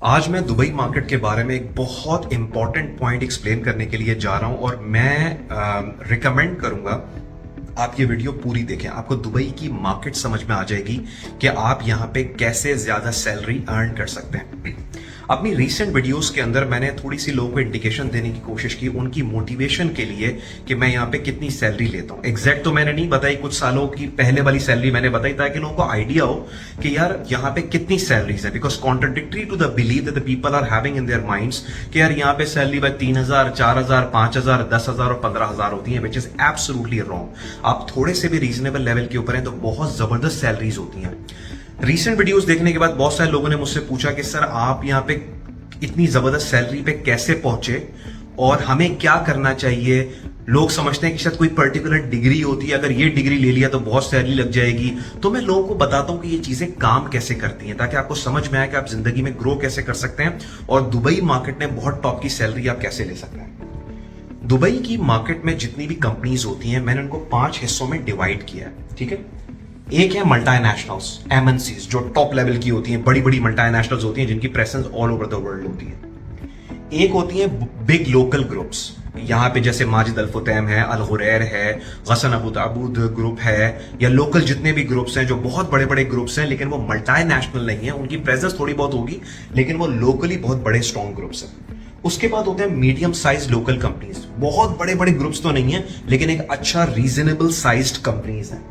आज मैं Dubai market के बारे में एक बहुत इंपॉर्टेंट पॉइंट एक्सप्लेन करने के लिए जा रहा हूं और मैं रिकमेंड करूंगा आप ये वीडियो पूरी देखें। आपको दुबई की मार्केट समझ में आ जाएगी कि आप यहां पे कैसे ज्यादा सैलरी अर्न कर सकते हैं। अपनी रीसेंट वीडियोस के अंदर मैंने थोड़ी सी लोगों को इंडिकेशन देने की कोशिश की उनकी मोटिवेशन के लिए कि मैं यहाँ पे कितनी सैलरी लेता हूँ। एग्जैक्ट तो मैंने नहीं बताई, कुछ सालों की पहले वाली सैलरी मैंने बताई ताकि लोगों को आइडिया हो कि यार यहाँ पे कितनी सैलरीज है। Because contradictory to the believe that the people are having in their minds कि यार यहाँ पे सैलरी भाई 3,000, 4,000, 5,000, 10,000 और 15,000 होती है, विच इज एब्सोल्युटली रॉन्ग। आप थोड़े से भी रीजनेबल लेवल के ऊपर हैं तो बहुत जबरदस्त सैलरीज होती हैं। रीसेंट वीडियोस देखने के बाद बहुत सारे लोगों ने मुझसे पूछा कि सर आप यहाँ पे इतनी जबरदस्त सैलरी पे कैसे पहुंचे और हमें क्या करना चाहिए। लोग समझते हैं कि शायद कोई पर्टिकुलर डिग्री होती है, अगर ये डिग्री ले लिया तो बहुत सैलरी लग जाएगी। तो मैं लोगों को बताता हूं कि ये चीजें काम कैसे करती हैं ताकि आपको समझ में आए कि आप जिंदगी में ग्रो कैसे कर सकते हैं और दुबई मार्केट में बहुत टॉप की सैलरी आप कैसे ले सकते हैं। दुबई की मार्केट में जितनी भी कंपनीज होती हैं मैंने उनको 5 हिस्सों में डिवाइड किया है, ठीक है। एक है मल्टीनेशनल्स, एमएनसीज, जो टॉप लेवल की होती हैं, बड़ी बड़ी मल्टीनेशनल्स होती हैं जिनकी presence all over the world होती है। एक होती है बिग लोकल ग्रुप्स, यहां पे जैसे माजिद अल फुतैम है, अल हुरैर है, गसन अबू दाऊद ग्रुप है, या लोकल जितने भी ग्रुप्स हैं जो बहुत बड़े बड़े ग्रुप्स हैं लेकिन वो मल्टीनेशनल नहीं है, उनकी प्रेजेंस थोड़ी बहुत होगी लेकिन वो लोकली बहुत बड़े स्ट्रॉन्ग ग्रुप्स हैं। उसके बाद होते हैं मीडियम साइज लोकल कंपनीज, बहुत बड़े बड़े ग्रुप्स तो नहीं है लेकिन एक अच्छा रीजनेबल साइज्ड कंपनीज है।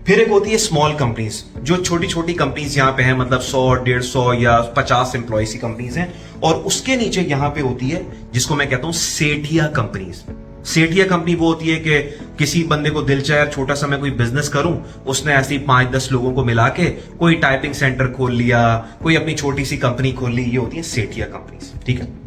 फिर एक होती है स्मॉल कंपनीज, जो छोटी छोटी कंपनीज यहां पे हैं, मतलब 100, 150 या 50 एम्प्लॉयज की कंपनीज हैं। और उसके नीचे यहां पे होती है जिसको मैं कहता हूं सेठिया कंपनीज। सेठिया कंपनी वो होती है कि किसी बंदे को दिल चाहे छोटा सा मैं कोई बिजनेस करूं, उसने ऐसी 5-10 लोगों को मिला के कोई टाइपिंग सेंटर खोल लिया, कोई अपनी छोटी सी कंपनी खोल ली, ये होती है सेठिया कंपनीज, ठीक है।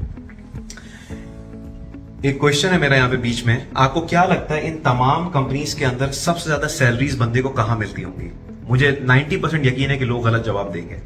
एक क्वेश्चन है मेरा यहाँ पे बीच में, आपको क्या लगता है इन तमाम कंपनीज के अंदर सबसे ज्यादा सैलरीज बंदे को कहां मिलती होंगी? मुझे 90% यकीन है कि लोग गलत जवाब देंगे।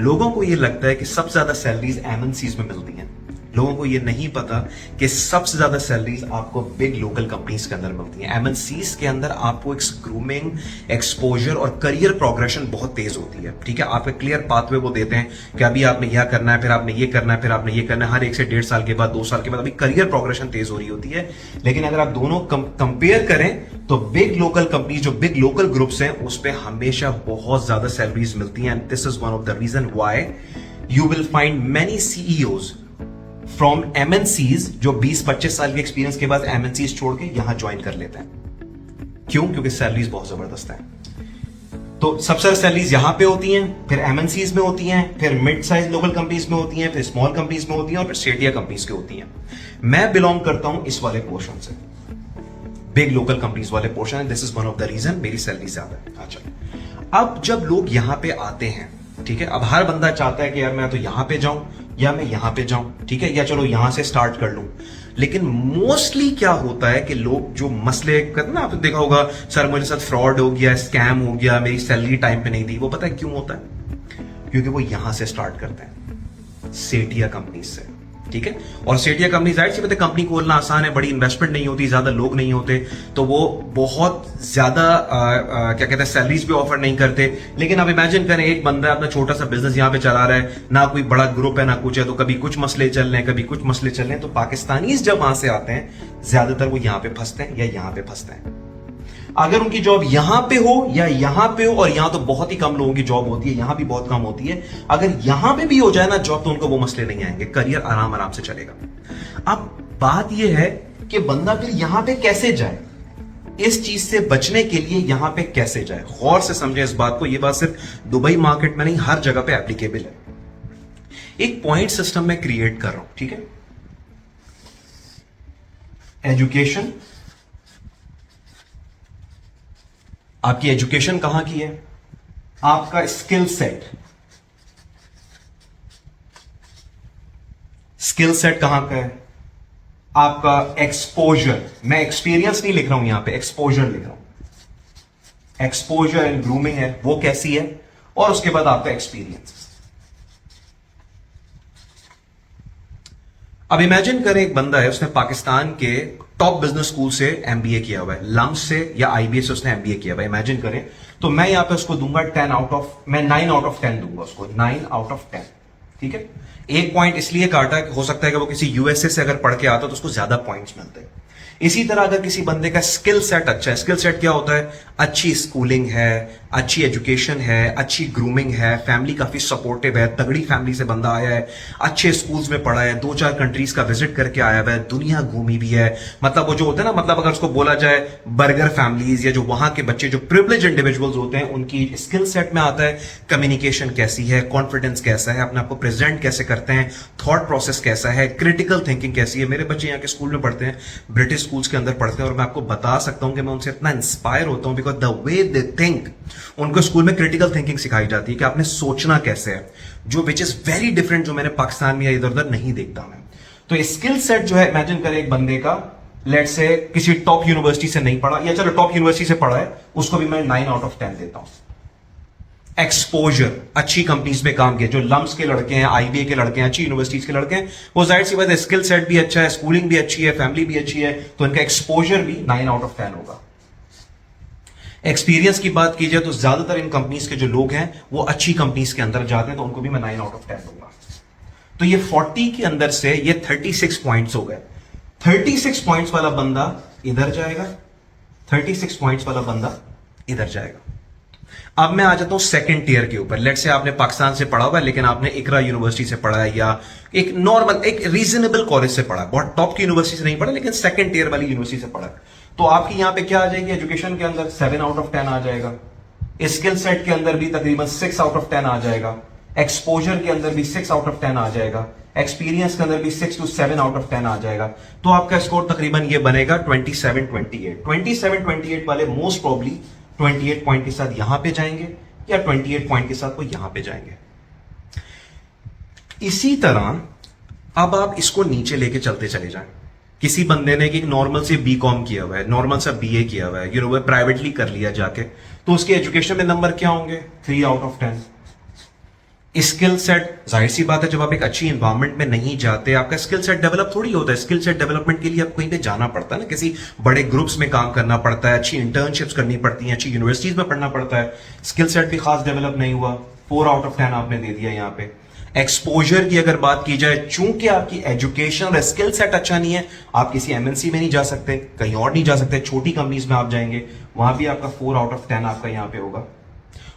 लोगों को यह लगता है कि सबसे ज्यादा सैलरीज एमएनसीज में मिलती हैं। लोगों को यह नहीं पता कि सबसे ज्यादा सैलरीज आपको बिग लोकल कंपनीज के अंदर मिलती हैं। एमएनसीज के अंदर आपको एक ग्रूमिंग, एक्सपोजर और करियर प्रोग्रेशन बहुत तेज होती है, ठीक है। आपका क्लियर पाथवे वो देते हैं कि अभी आपने यह करना है, फिर आपने ये करना है, फिर आपने ये करना है। हर 1 से 1.5 साल के बाद, 2 साल के बाद अभी करियर प्रोग्रेशन तेज हो रही होती है। लेकिन अगर आप दोनों कंपेयर करें तो बिग लोकल कंपनीज, जो बिग लोकल ग्रुप्स हैं, उस पर हमेशा बहुत ज्यादा सैलरीज मिलती हैं। And this is one of the reason why you will find many CEOs from MNCs जो 20-25 साल के एक्सपीरियंस के बाद एमएनसीज छोड़ के यहां ज्वाइन कर लेते हैं। क्यों? क्योंकि सैलरीज बहुत जबरदस्त है। तो सबसे ज्यादा सैलरीज यहां पे होती हैं, फिर एमएनसीज में होती हैं, फिर मिड साइज लोकल कंपनीज में होती हैं, फिर स्मॉल कंपनीज में होती हैं और फिर सेठिया कंपनीज की होती हैं। मैं बिलोंग करता हूं इस वाले पोर्शन से, बिग लोकल कंपनीज वाले portion. This is one of the reason मेरी सैलरी ज्यादा है। अच्छा, अब जब लोग यहां पे आते हैं, ठीक है, अब हर बंदा चाहता है कि यार मैं तो यहां पे जाऊं या मैं यहां पे जाऊं, ठीक है, या चलो यहां से स्टार्ट कर लूं। लेकिन मोस्टली क्या होता है कि लोग जो मसले करते ना, आपने देखा होगा सर मेरे साथ फ्रॉड हो गया, स्कैम हो गया, मेरी सैलरी टाइम पे नहीं दी, वो पता है क्यों होता है? क्योंकि वो यहां से स्टार्ट करते हैं, सेठिया कंपनी से, ठीक है। और सेठिया कंपनी जाहिर सी बात है, कंपनी खोलना आसान है, बड़ी इन्वेस्टमेंट नहीं होती, ज्यादा लोग नहीं होते, तो वो बहुत ज्यादा क्या कहते हैं सैलरीज भी ऑफर नहीं करते। लेकिन आप इमेजिन करें एक बंदा अपना छोटा सा बिजनेस यहां पे चला रहा है, ना कोई बड़ा ग्रुप है ना कुछ है, तो कभी कुछ मसले चल रहे हैं, कभी कुछ मसले चल रहे हैं। तो पाकिस्तानीज जब वहां से आते हैं ज्यादातर वो यहां पे फंसते हैं या यहां पे फंसते हैं। अगर उनकी जॉब यहां पे हो या यहां पे हो, और यहां तो बहुत ही कम लोगों की जॉब होती है, यहां भी बहुत कम होती है, अगर यहां पे भी हो जाए ना जॉब तो उनको वो मसले नहीं आएंगे, करियर आराम आराम से चलेगा। अब बात यह है कि बंदा फिर यहां पे कैसे जाए, इस चीज से बचने के लिए यहां पे कैसे जाए, गौर से समझे इस बात को। यह बात सिर्फ दुबई मार्केट में नहीं, हर जगह पे एप्लीकेबल है। एक पॉइंट सिस्टम में क्रिएट कर रहा हूं, ठीक है। एजुकेशन, आपकी एजुकेशन कहां की है, आपका स्किल सेट, स्किल सेट कहां का है, आपका एक्सपोजर, मैं एक्सपीरियंस नहीं लिख रहा हूं यहां पे, एक्सपोजर लिख रहा हूं। एक्सपोजर एंड ग्रूमिंग है वो कैसी है, और उसके बाद आपका एक्सपीरियंस। अब इमेजिन करें एक बंदा है, उसने पाकिस्तान के टॉप बिजनेस स्कूल से एमबीए किया हुआ है, लम्स से या आईबीए से उसने एमबीए किया हुआ है, इमेजिन करें। तो मैं यहां पे उसको दूंगा 10 आउट ऑफ, मैं 9 आउट ऑफ 10 दूंगा उसको, 9 आउट ऑफ 10। ठीक है, एक पॉइंट इसलिए काटा कि हो सकता है कि वो किसी यूएसए से अगर पढ़ के आता तो उसको ज्यादा पॉइंट्स मिलते हैं। इसी तरह अगर किसी बंदे का स्किल सेट अच्छा है, स्किल सेट क्या होता है, अच्छी स्कूलिंग है, अच्छी एजुकेशन है, अच्छी ग्रूमिंग है, फैमिली काफी सपोर्टिव है, तगड़ी फैमिली से बंदा आया है, अच्छे स्कूल्स में पढ़ा है, 2-4 कंट्रीज का विजिट करके आया हुआ है, दुनिया घूमी भी है, मतलब वो जो होता है ना, मतलब अगर उसको बोला जाए बर्गर फैमिलीज या जो वहां के बच्चे जो प्रिविलेज इंडिविजुअल्स होते हैं उनकी स्किल सेट में आता है कम्युनिकेशन कैसी है, कॉन्फिडेंस कैसा है, अपने आप को प्रेजेंट कैसे करते हैं, थॉट प्रोसेस कैसा है, क्रिटिकल थिंकिंग कैसी है। मेरे बच्चे यहाँ के स्कूल में पढ़ते हैं, ब्रिटिश स्कूल्स के अंदर पढ़ते हैं, और मैं आपको बता सकता हूं कि मैं उनसे इतना इंस्पायर होता हूं because the way they think, उनको स्कूल में क्रिटिकल थिंकिंग सिखाई जाती है कि आपने सोचना कैसे है, जो विच इज वेरी डिफरेंट, जो मैंने पाकिस्तान में या इधर उधर नहीं देखता मैं। तो स्किल सेट जो है, इमेजिन करें एक बंदे का, लेट से किसी टॉप यूनिवर्सिटी से नहीं पढ़ा, या चलो टॉप यूनिवर्सिटी से पढ़ा है, उसको भी मैं 9 आउट ऑफ 10 देता हूं। एक्सपोजर, अच्छी कंपनीज में काम किया, जो लम्स के लड़के हैं, आईबीए के लड़के हैं, अच्छी यूनिवर्सिटीज के लड़के हैं, वो जाहिर सी बात है स्किल सेट भी अच्छा है, स्कूलिंग भी अच्छी है, फैमिली भी अच्छी है, तो इनका एक्सपोजर भी 9 आउट ऑफ 10 होगा। एक्सपीरियंस की बात की जाए तो ज्यादातर इन कंपनीज के जो लोग हैं वो अच्छी कंपनीज के अंदर जाते हैं, तो उनको भी मैं 9 आउट ऑफ 10 दूंगा। तो ये 40 के अंदर से ये 36 पॉइंट्स हो गए। 36 पॉइंट्स वाला बंदा इधर जाएगा, 36 पॉइंट्स वाला बंदा इधर जाएगा। अब मैं आ जाता हूं सेकंड टियर के ऊपर। लेट से आपने पाकिस्तान से पढ़ा हुआ है, लेकिन आपने इकरा यूनिवर्सिटी से पढ़ा है, या एक नॉर्मल एक रीजनेबल कॉलेज से पढ़ा है, बहुत टॉप की यूनिवर्सिटी से नहीं पढ़ा, लेकिन सेकंड टियर वाली यूनिवर्सिटी से पढ़ा है। तो आपकी यहां पे क्या आ जाएगी, एजुकेशन के अंदर 7 आउट ऑफ 10 आ जाएगा, स्किल सेट के अंदर भी तकरीबन 6 आउट ऑफ 10 आ जाएगा, एक्सपोजर के अंदर भी 6 आउट ऑफ 10 आ जाएगा, एक्सपीरियंस के अंदर भी 6 to 7 आउट ऑफ 10 आ जाएगा। तो आपका स्कोर तकरीबन ये बनेगा 27-28 वाले मोस्ट प्रॉब्ली 28 पॉइंट के साथ यहां पे जाएंगे, या 28 पॉइंट के साथ वो यहां पे जाएंगे। इसी तरह अब आप इसको नीचे लेके चलते चले जाएं। किसी बंदे ने एक नॉर्मल से बीकॉम किया हुआ है, नॉर्मल सा बीए किया हुआ है, वो प्राइवेटली कर लिया जाके, तो उसके एजुकेशन में नंबर क्या होंगे, 3 आउट ऑफ 10। स्किल सेट, जाहिर सी बात है जब आप एक अच्छी एनवायरनमेंट में नहीं जाते, आपका स्किल सेट डेवलप थोड़ी होता है। स्किल सेट डेवलपमेंट के लिए आप कहीं पे जाना पड़ता है ना, किसी बड़े ग्रुप्स में काम करना पड़ता है, अच्छी इंटर्नशिप्स करनी पड़ती हैं, अच्छी यूनिवर्सिटीज में पढ़ना पड़ता है। स्किल सेट भी खास डेवलप नहीं हुआ, 4 आउट ऑफ 10 आपने दे दिया यहां पे। एक्सपोजर की अगर बात की जाए, चूंकि आपकी एजुकेशन और स्किल सेट अच्छा नहीं है, आप किसी एमएनसी में नहीं जा सकते, कहीं और नहीं जा सकते, छोटी कंपनीज में आप जाएंगे, वहां भी आपका 4 आउट ऑफ 10 आपका यहां पे होगा।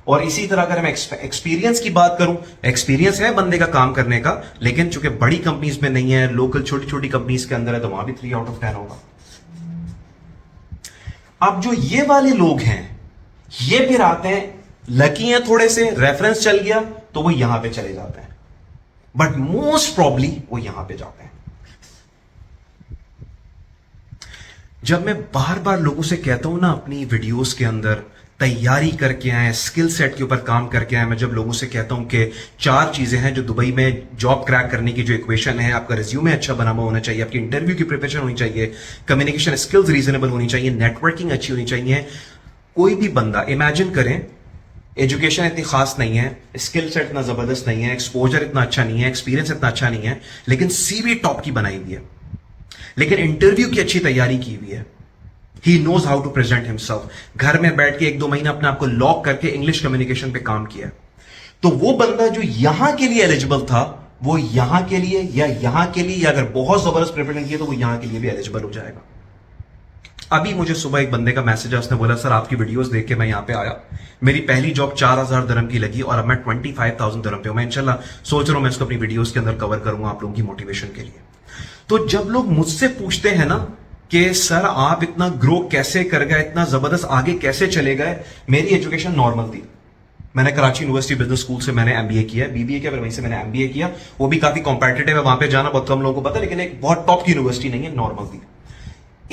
और इसी तरह अगर मैं एक्सपीरियंस की बात करूं, एक्सपीरियंस है बंदे का काम करने का, लेकिन चूंकि बड़ी कंपनीज में नहीं है, लोकल छोटी छोटी कंपनीज के अंदर है, तो वहां भी 3 आउट ऑफ 10 होगा। अब जो ये वाले लोग हैं, ये फिर आते हैं, लकी हैं थोड़े से, रेफरेंस चल गया तो वो यहां पे चले जाते हैं, बट मोस्ट प्रॉब्ली वो यहां पे जाते हैं। जब मैं बार बार लोगों से कहता हूं ना अपनी वीडियोस के अंदर, तैयारी करके आए, स्किल सेट के ऊपर काम करके आए, मैं जब लोगों से कहता हूं कि 4 चीजें हैं जो दुबई में जॉब क्रैक करने की जो इक्वेशन है, आपका रिज्यूमे अच्छा बना हुआ होना चाहिए, आपकी इंटरव्यू की प्रिपरेशन होनी चाहिए, कम्युनिकेशन स्किल्स रीजनेबल होनी चाहिए, नेटवर्किंग अच्छी होनी चाहिए। कोई भी बंदा इमेजिन करें, एजुकेशन इतनी खास नहीं है, स्किल सेट इतना जबरदस्त नहीं है, एक्सपोजर इतना अच्छा नहीं है, एक्सपीरियंस इतना अच्छा नहीं है, लेकिन सीवी टॉप की बनाई हुई है, लेकिन इंटरव्यू की अच्छी तैयारी की हुई है, he knows how to present himself, घर में बैठ के 1-2 महीना अपने आप को लॉक करके इंग्लिश कम्युनिकेशन पे काम किया, तो वो बंदा जो यहां के लिए एलिजिबल था, वो यहां के लिए या यहां के लिए, या अगर बहुत जबरदस्त प्रिपरेशन किया तो वो यहां के लिए भी एलिजिबल हो जाएगा। अभी मुझे सुबह एक बंदे का मैसेज है, उसने बोला सर आपकी वीडियोस देख के मैं यहां पे आया, मेरी पहली जॉब 4000 दिरहम की लगी और अब मैं 25,000 दिरहम पे हूं, मैं इंशाल्लाह सोच रहा हूं मैं इसको अपनी वीडियोस के अंदर कवर करूंगा आप लोगों की मोटिवेशन के लिए। तो जब लोग मुझसे पूछते हैं ना कि सर आप इतना ग्रो कैसे कर गए, इतना जबरदस्त आगे कैसे चले गए, मेरी एजुकेशन नॉर्मल थी, मैंने कराची यूनिवर्सिटी बिजनेस स्कूल से मैंने एमबीए किया, बीबीए किया, फिर वहीं से मैंने एमबीए किया, वो भी काफी कॉम्पिटिटिव है, वहां पे जाना बहुत कम लोगों को पता है, लेकिन एक बहुत टॉप की यूनिवर्सिटी नहीं है, नॉर्मल थी।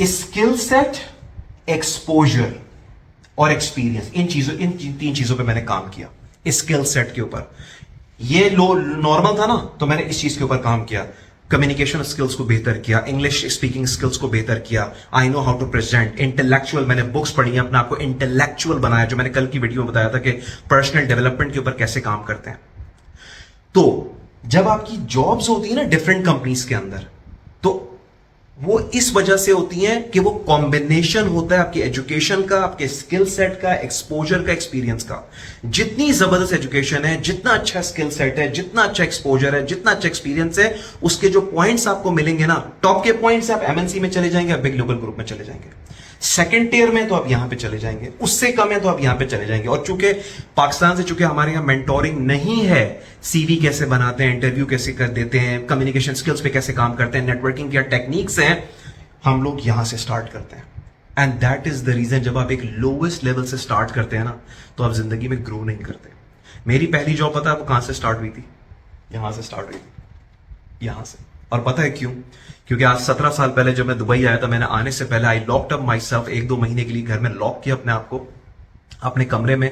स्किल सेट, एक्सपोजर और एक्सपीरियंस, इन 3 चीजों पे मैंने काम किया। स्किल सेट के ऊपर ये लो नॉर्मल था ना, तो मैंने इस चीज के ऊपर काम किया, कम्युनिकेशन स्किल्स को बेहतर किया, इंग्लिश स्पीकिंग स्किल्स को बेहतर किया, I know how to present, intellectual, मैंने बुक्स पढ़ी हैं, अपने आपको इंटेलेक्चुअल बनाया, जो मैंने कल की वीडियो में बताया था कि पर्सनल डेवलपमेंट के ऊपर कैसे काम करते हैं। तो जब आपकी जॉब्स होती है ना डिफरेंट कंपनीज के अंदर, तो वो इस वजह से होती हैं कि वो कॉम्बिनेशन होता है आपकी एजुकेशन का, आपके स्किल सेट का, एक्सपोजर का, एक्सपीरियंस का। जितनी जबरदस्त एजुकेशन है, जितना अच्छा स्किल सेट है, जितना अच्छा एक्सपोजर है, जितना अच्छा एक्सपीरियंस है, उसके जो पॉइंट्स आपको मिलेंगे ना, टॉप के पॉइंट्स आप एमएनसी में चले जाएंगे, बिग ग्लोबल ग्रुप में चले जाएंगे। सेकंड टियर में तो आप यहां पे चले जाएंगे, उससे कम है तो आप यहां पे चले जाएंगे। और चूंकि पाकिस्तान से चूंकि हमारे यहां मेंटोरिंग नहीं है, सीवी कैसे बनाते हैं, इंटरव्यू कैसे कर देते हैं, कम्युनिकेशन स्किल्स पे कैसे काम करते हैं, नेटवर्किंग क्या टेक्निक्स हैं, हम लोग यहां से स्टार्ट करते हैं। And that is the reason, जब आप एक लोवेस्ट लेवल से स्टार्ट करते हैं ना, तो आप जिंदगी में ग्रो नहीं करते। मेरी पहली जॉब पता है वो कहां से स्टार्ट हुई थी? यहां से स्टार्ट हुई थी, यहां से। और पता है क्यों? क्योंकि आज 17 साल पहले जब मैं दुबई आया था, मैंने आने से पहले आई लॉक्ड अप माई सेल्फ, 1-2 महीने के लिए घर में लॉक किया अपने आप को, अपने कमरे में।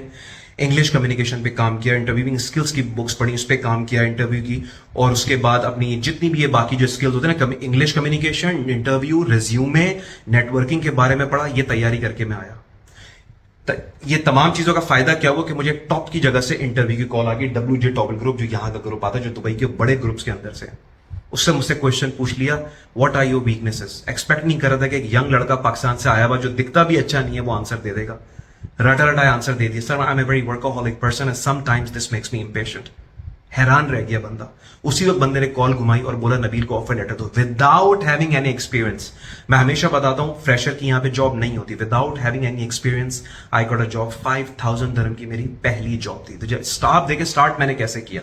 इंग्लिश कम्युनिकेशन पे काम किया, इंटरव्यूइंग स्किल्स की बुक्स पढ़ी, उस पर काम किया, इंटरव्यू की। और उसके बाद अपनी जितनी भी ये बाकी जो स्किल्स होते हैं ना, English communication, interview, resume, networking के बारे में पढ़ा, ये तैयारी करके मैं आया। ये तमाम चीजों का फायदा क्या हुआ कि मुझे टॉप की जगह से इंटरव्यू की कॉल आ गई। WJ टॉपल ग्रुप, जो यहां का ग्रुप आता है, जो दुबई के बड़े ग्रुप्स के अंदर से, उससे मुझसे क्वेश्चन पूछ लिया, what are your weaknesses. Expect नहीं कर रहा था कि एक यंग लड़का पाकिस्तान से आया हुआ जो दिखता भी अच्छा नहीं है वो आंसर दे देगा। रटा रटा आंसर दे दिया, sir I am a very workaholic person and sometimes this makes me impatient. हैरान रह गया बंदा। उसी वक्त बंदे ने कॉल घुमाई और बोला नबील को ऑफर लेटर दो, विदाउट हैविंग एनी एक्सपीरियंस। मैं हमेशा बताता हूं फ्रेशर की यहां पे जॉब नहीं होती। Without having any experience I got a job. 5000 दिरहम की मेरी पहली जॉब थी। तो जब स्टाफ देखे स्टार्ट मैंने कैसे किया,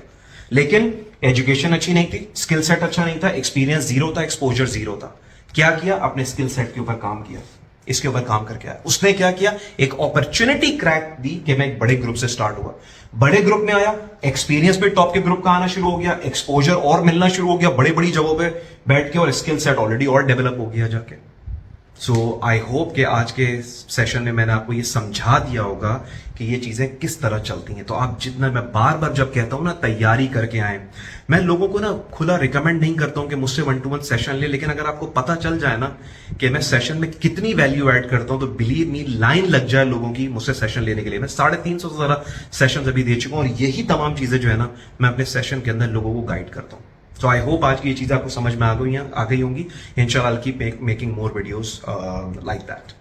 लेकिन एजुकेशन अच्छी नहीं थी, स्किल सेट अच्छा नहीं था, एक्सपीरियंस जीरो था, एक्सपोजर जीरो था। क्या किया? अपने स्किल सेट के ऊपर काम किया, इसके ऊपर काम करके आया। उसने क्या किया? एक अपॉर्चुनिटी क्रैक दी कि मैं एक बड़े ग्रुप से स्टार्ट हुआ, बड़े ग्रुप में आया, एक्सपीरियंस भी टॉप के ग्रुप का आना शुरू हो गया, एक्सपोजर और मिलना शुरू हो गया बड़ी बड़ी जगहों पे बैठ के, और स्किल सेट ऑलरेडी और डेवलप हो गया जाके। सो आई होप कि आज के सेशन में मैंने आपको ये समझा दिया होगा कि ये चीजें किस तरह चलती हैं। तो आप जितना, मैं बार बार जब कहता हूं ना तैयारी करके आए, मैं लोगों को ना खुला रिकमेंड नहीं करता हूं कि मुझसे 1-to-1 सेशन ले, लेकिन अगर आपको पता चल जाए ना कि मैं सेशन में कितनी वैल्यू ऐड करता हूं, तो बिलीव मी लाइन लग जाए लोगों की मुझसे सेशन लेने के लिए। मैं 350 से ज्यादा सेशन अभी दे चुका हूं, और यही तमाम चीजें जो है ना मैं अपने सेशन के अंदर लोगों को गाइड करता हूं। So I hope आज की ये चीज़ आपको समझ में आ गई होंगी। इंशाल्लाह I'll keep making more videos like that.